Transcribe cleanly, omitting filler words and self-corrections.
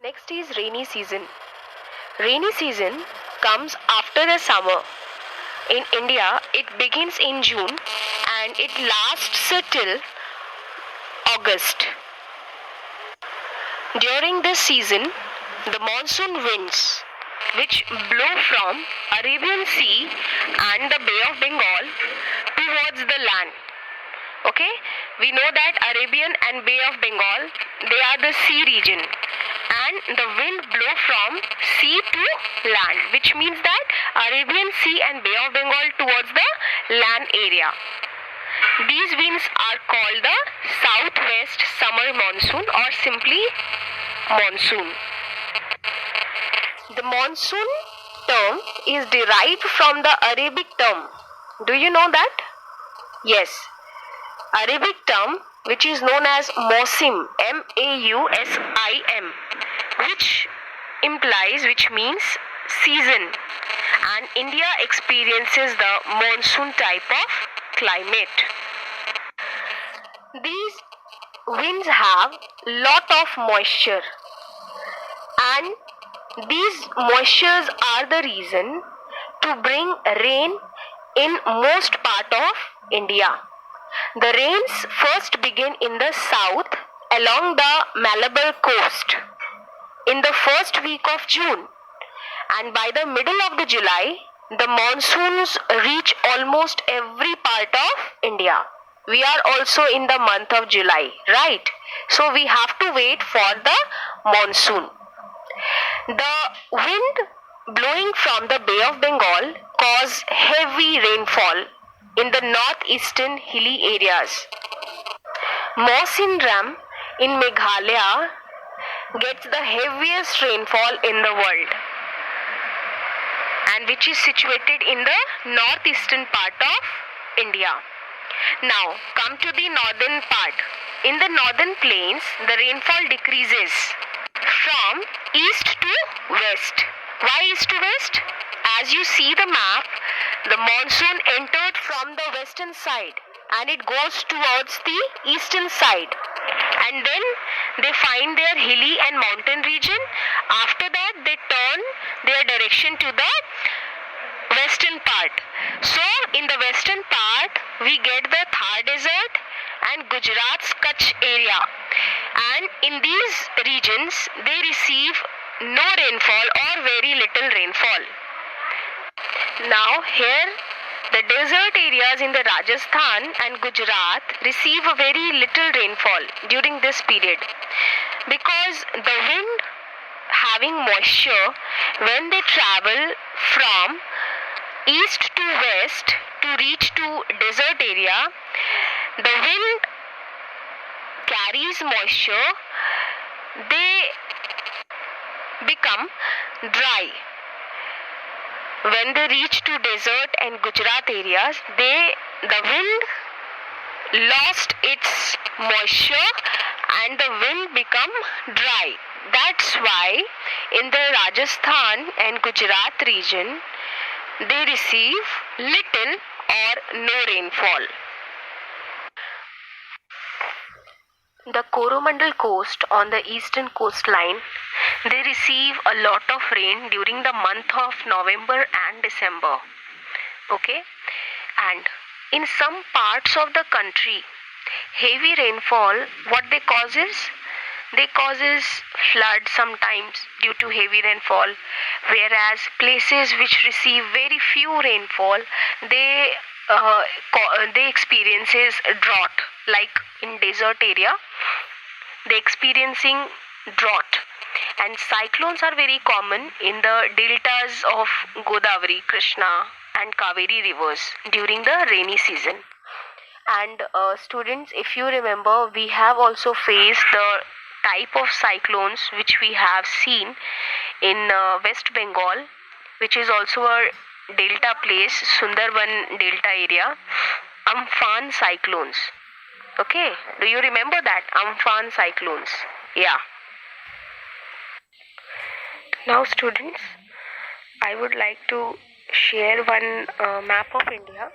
Next is rainy season. Rainy season comes after the summer. In India, it begins in June and it lasts till August. During this season, the monsoon winds, which blow from Arabian Sea and the Bay of Bengal towards the land. Okay, we know that Arabian and Bay of Bengal, they are the sea region, and the wind blow from sea to land, which means that Arabian Sea and Bay of Bengal towards the land area. These winds are called the southwest summer monsoon or simply monsoon. The monsoon term is derived from the Arabic term. Do you know that? Yes. Arabic term which is known as Mausim, Mausim, which means season, and India experiences the monsoon type of climate. These winds have lot of moisture, and these moistures are the reason to bring rain in most part of India. The rains first begin in the south along the Malabar coast in the first week of June, and by the middle of the July, the monsoons reach almost every part of India. We are also in the month of July, right? So we have to wait for the monsoon. The wind blowing from the Bay of Bengal cause heavy rainfall in the northeastern hilly areas. Mawsynram in Meghalaya gets the heaviest rainfall in the world, and which is situated in the northeastern part of India. Now come to the northern part. In the northern plains, the rainfall decreases from east to west. Why east to west? As you see the map, the monsoon entered from the western side and it goes towards the eastern side, and then they find their hilly and mountain region. After that, they turn their direction to the western part. So in the western part, we get the Thar Desert and Gujarat's Kutch area, and in these regions they receive no rainfall or very little rainfall. Now here the desert areas in the Rajasthan and Gujarat receive a very little rainfall during this period, because the wind having moisture, when they travel from east to west to reach to desert area, the wind carries moisture, they become dry. When they reach to desert and Gujarat areas, the wind lost its moisture and the wind become dry. That's why in the Rajasthan and Gujarat region, they receive little or no rainfall. The Coromandel coast on the eastern coastline, they receive a lot of rain during the month of November and December. Okay, and in some parts of the country, heavy rainfall, what they causes flood sometimes due to heavy rainfall, whereas places which receive very few rainfall, they experiences drought. Like in desert area, they experiencing drought, and cyclones are very common in the deltas of Godavari, Krishna and Kaveri rivers during the rainy season. And students, if you remember, we have also faced the type of cyclones which we have seen in West Bengal, which is also a delta place, Sundarban delta area, Amphan cyclones. Okay, do you remember that? Amphan cyclones. Yeah. Now students, I would like to share one map of India